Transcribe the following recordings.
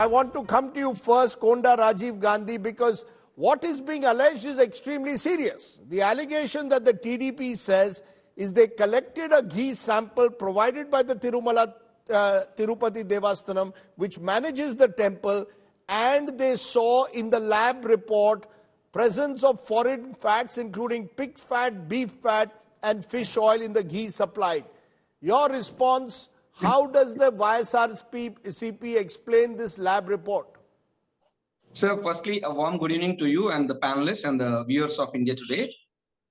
I want to come to you first, Konda Rajiv Gandhi, because what is being alleged is extremely serious. The allegation that the TDP says is they collected a ghee sample provided by the Tirumala Tirupati Devasthanam, which manages the temple, and they saw in the lab report presence of foreign fats, including pig fat, beef fat, and fish oil in the ghee supplied. Your response? How does the Vyasaar CP explain this lab report? Sir, firstly, a warm good evening to you and the panelists and the viewers of India Today.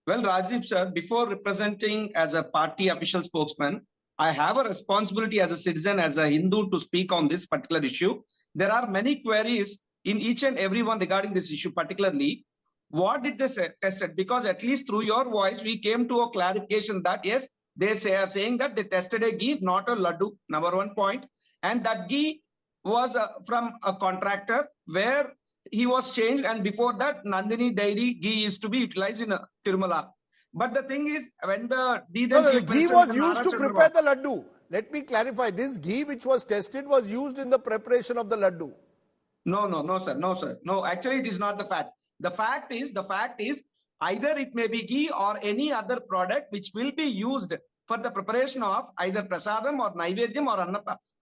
Well, Rajdeep sir, before representing as a party official spokesman, I have a responsibility as a citizen, as a Hindu, to speak on this particular issue. There are many queries in each and every one regarding this issue, particularly what did they test it? Because at least through your voice, we came to a clarification that yes, they are saying that they tested a ghee, not a laddu, number one point. And that ghee was from a contractor where he was changed. And before that, Nandini dairy ghee used to be utilized in Tirumala. But the thing is, when the ghee was used to prepare the laddu. Let me clarify. This ghee which was tested was used in the preparation of the laddu. No, sir. No, actually, it is not the fact. The fact is, either it may be ghee or any other product which will be used for the preparation of either prasadam or naivedyam or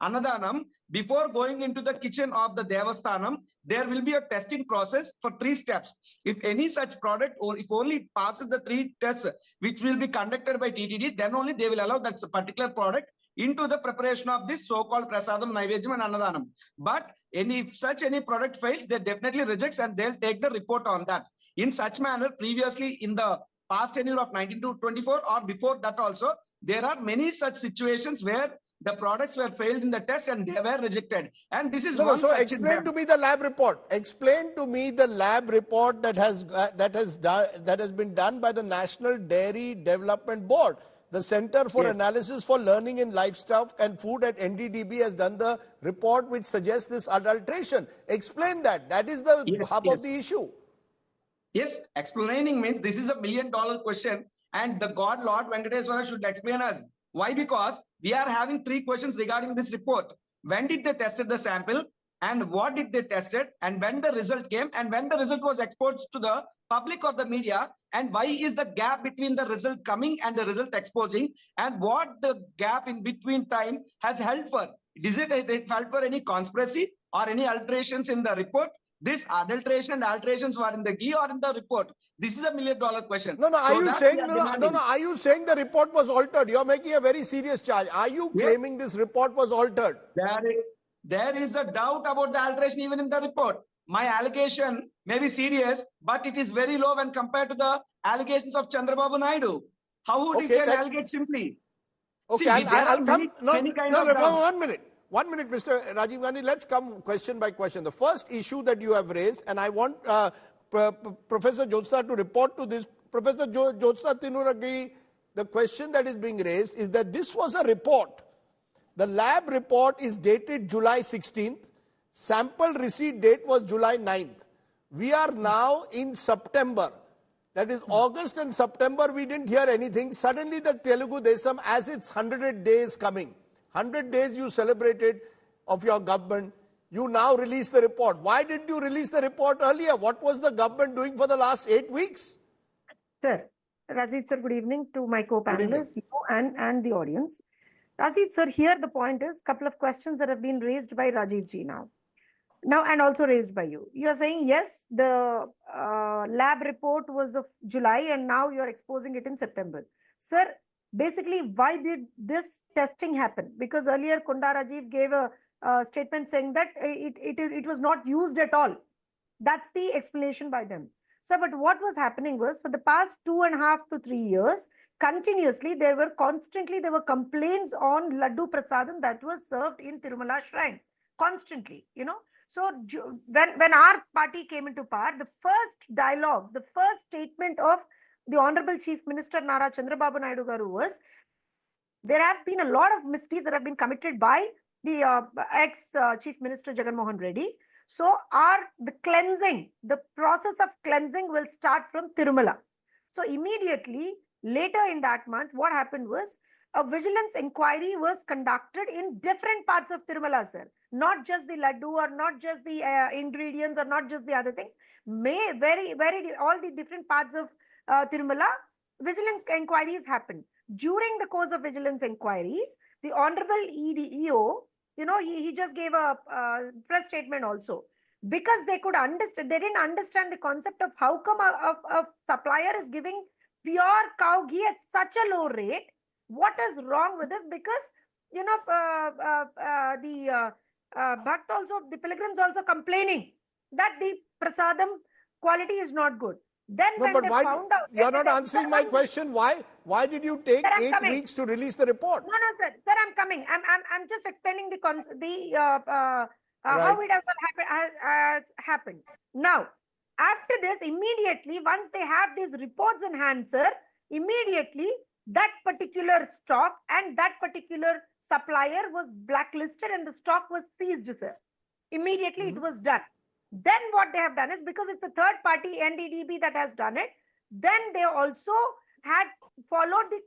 annadanam. Before going into the kitchen of the Devasthanam, there will be a testing process for 3 steps. If any such product, or if only it passes the 3 tests which will be conducted by TTD, then only they will allow that particular product into the preparation of this so-called prasadam, naivedyam and annadanam. But if such any product fails, they definitely rejects and they'll take the report on that. In such manner, previously in the past tenure of 19 to 24 or before that also, there are many such situations where the products were failed in the test and they were rejected. And this is so explain to me the lab report. Explain to me the lab report that has been done by the National Dairy Development Board. The Center for Analysis for Learning in Livestock and Food at NDDB has done the report which suggests this adulteration. Explain that. That is the hub of the issue. Yes, explaining means this is $1 million question, and the God Lord Venkateswara should explain us. Why? Because we are having 3 questions regarding this report. When did they tested the sample? And what did they tested? And when the result came? And when the result was exposed to the public or the media? And why is the gap between the result coming and the result exposing? And what the gap in between time has held for? Is it held for any conspiracy or any alterations in the report? This adulteration and alterations were in the ghee or in the report? This is $1 million question. Are you saying the report was altered? You are making a very serious charge. Are you claiming this report was altered? There is a doubt about the alteration even in the report. My allegation may be serious, but it is very low when compared to the allegations of Chandrababu Naidu. How would you can allegate simply? Okay, I'll come. One minute, Mr. Rajiv Gandhi. Let's come question by question. The first issue that you have raised, and I want Professor Jyotsna to report to this. Professor Jyotsna Tinuragi, the question that is being raised is that this was a report. The lab report is dated July 16th. Sample receipt date was July 9th. We are now in September. That is August and September, we didn't hear anything. Suddenly the Telugu Desam, as its 100 days coming, 100 days you celebrated of your government, you now release the report. Why didn't you release the report earlier? What was the government doing for the last 8 weeks? Sir, Rajdeep sir, good evening to my co-panelists and the audience. Rajdeep sir, here the point is couple of questions that have been raised by Rajiv ji now and also raised by you. You are saying yes, the lab report was of July and now you are exposing it in September. Sir, basically, why did this testing happen? Because earlier Konda Rajiv gave a statement saying that it was not used at all. That's the explanation by them. So, but what was happening was for the past 2.5 to 3 years, continuously there were complaints on Laddu Prasadam that was served in Tirumala Shrine. Constantly, So when our party came into power, the first dialogue, the first statement of the Honorable Chief Minister Nara Chandrababu Naidu Garu was, there have been a lot of misdeeds that have been committed by the ex-Chief Minister Jagan Mohan Reddy. So the process of cleansing will start from Tirumala. So immediately later in that month, what happened was a vigilance inquiry was conducted in different parts of Tirumala, sir. Not just the laddu or not just the ingredients or not just the other things. All the different parts of Tirumala, vigilance inquiries happened. During the course of vigilance inquiries, the Honorable EO, he just gave a press statement also. Because they could understand, they didn't understand the concept of how come a supplier is giving pure cow ghee at such a low rate. What is wrong with this? Because the bhakt also, the pilgrims also complaining that the prasadam quality is not good. Then no, when but they why, found out, you're not answering my question. Why did you take 8 weeks to release the report? No, sir. Sir, I'm coming. I'm just explaining Right. how it has happened. Now, after this, immediately, once they have these reports in hand, sir, immediately that particular stock and that particular supplier was blacklisted and the stock was seized, sir. Immediately it was done. Then what they have done is, because it's a third party NDDB that has done it, then they also had followed the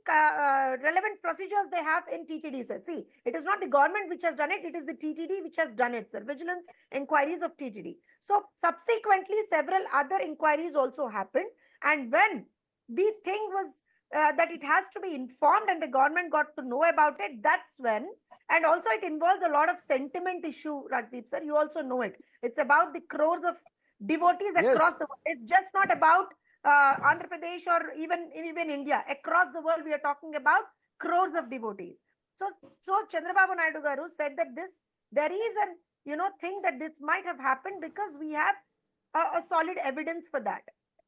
relevant procedures they have in TTD, sir. See, it is not the government which has done it, it is the TTD which has done it, sir. Vigilance inquiries of TTD. So subsequently, several other inquiries also happened. And when the thing was that it has to be informed and the government got to know about it, that's when, and also it involves a lot of sentiment issue, Rajdeep, sir. You also know it. It's about the crores of devotees across the world. It's just not about Andhra Pradesh or even India. Across the world, we are talking about crores of devotees. So Chandrababu Naidu Garu said that there is an thing that this might have happened because we have a solid evidence for that.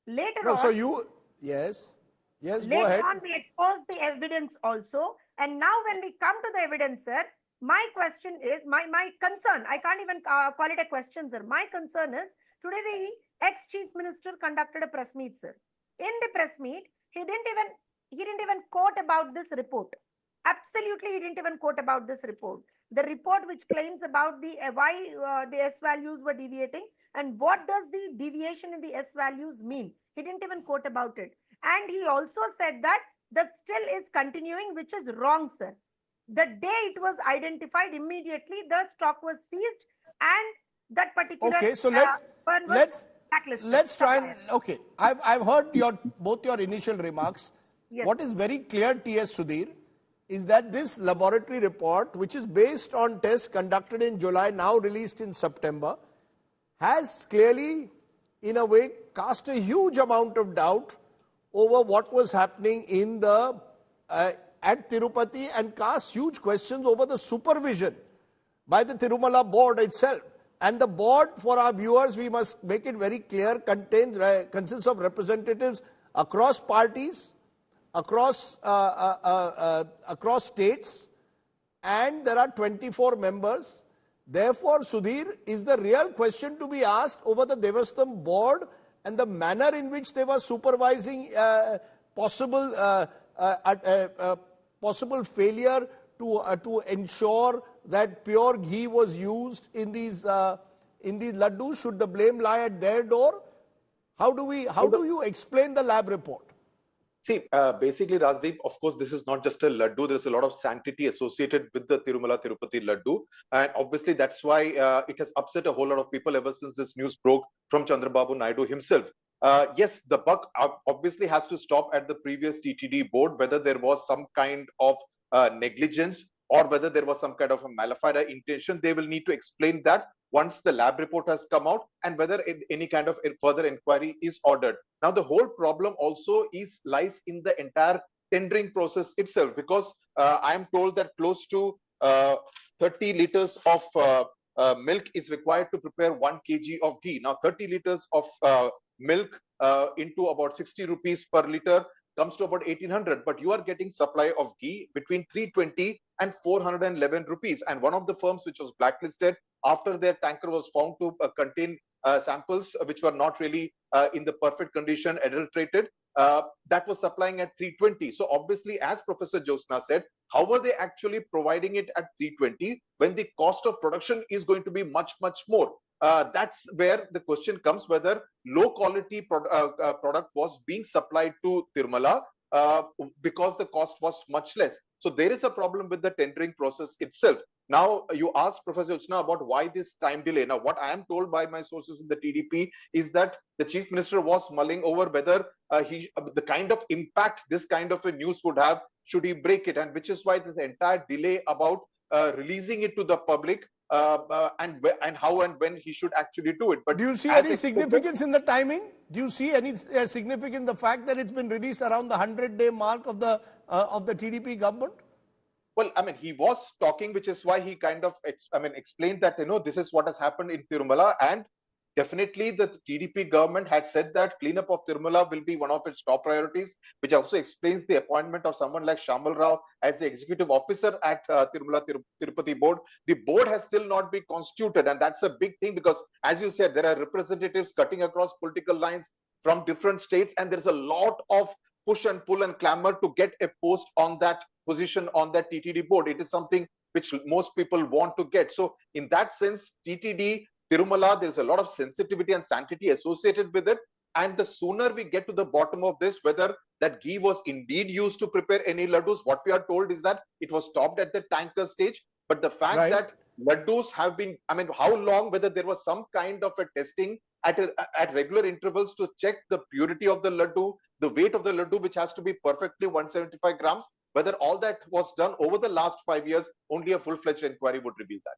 Later on, so you yes, go ahead. Later on, we exposed the evidence also, and now when we come to the evidence, sir, my question is my concern. I can't even call it a question, sir. My concern is, today the ex-chief minister conducted a press meet, sir. In the press meet, he didn't even quote about this report. Absolutely, he didn't even quote about this report. The report which claims about the why the S values were deviating and what does the deviation in the S values mean. He didn't even quote about it. And he also said that still is continuing, which is wrong, sir. The day it was identified, immediately the stock was seized and that particular okay, so let's try and okay. I've heard both your initial remarks. Yes. What is very clear, T.S. Sudhir, is that this laboratory report, which is based on tests conducted in July, now released in September, has clearly, in a way, cast a huge amount of doubt over what was happening in the at Tirupati and cast huge questions over the supervision by the Tirumala board itself. And the board, for our viewers, we must make it very clear, consists of representatives across parties, across states, and there are 24 members. Therefore, Sudhir, is the real question to be asked over the Devasthanam board and the manner in which they were supervising possible failure to ensure that pure ghee was used in these laddus. Should the blame lie at their door? How do you explain the lab report? See, basically, Rajdeep, of course, this is not just a laddu. There is a lot of sanctity associated with the Tirumala Tirupati laddu. And obviously, that's why it has upset a whole lot of people ever since this news broke from Chandrababu Naidu himself. Yes, the buck obviously has to stop at the previous TTD board, whether there was some kind of negligence or whether there was some kind of a malafide intention. They will need to explain that once the lab report has come out and whether any kind of further inquiry is ordered. Now, the whole problem also lies in the entire tendering process itself, because I am told that close to 30 liters of milk is required to prepare 1 kg of ghee. Now, 30 liters of milk into about 60 rupees per liter comes to about 1800, but you are getting supply of ghee between 320 and 411 rupees. And one of the firms which was blacklisted after their tanker was found to contain samples which were not really in the perfect condition, adulterated, that was supplying at 320. So obviously, as Professor Jyotsna said, how were they actually providing it at 320 when the cost of production is going to be much, much more? That's where the question comes, whether low quality product was being supplied to Tirumala because the cost was much less. So there is a problem with the tendering process itself. Now, you asked Professor Uchna about why this time delay. Now, what I am told by my sources in the TDP is that the Chief Minister was mulling over whether the kind of impact this kind of a news would have should he break it, and which is why this entire delay about releasing it to the public and how and when he should actually do it. But do you see any significance in the timing? Do you see any significance in the fact that it's been released around the 100-day mark of the TDP government? Well, I mean, he was talking, which is why he kind of, explained that, this is what has happened in Tirumala, and definitely the TDP government had said that cleanup of Tirumala will be one of its top priorities, which also explains the appointment of someone like Shamal Rao as the executive officer at Tirumala Tirupati board. The board has still not been constituted, and that's a big thing because, as you said, there are representatives cutting across political lines from different states, and there's a lot of push and pull and clamor to get a post on that position on that TTD board. It is something which most people want to get. So in that sense, TTD, Tirumala, there's a lot of sensitivity and sanctity associated with it. And the sooner we get to the bottom of this, whether that ghee was indeed used to prepare any laddus, what we are told is that it was stopped at the tanker stage. But the fact that laddus have been, how long, whether there was some kind of a testing at regular intervals to check the purity of the laddu, the weight of the laddu, which has to be perfectly 175 grams, whether all that was done over the last 5 years, only a full-fledged inquiry would reveal that.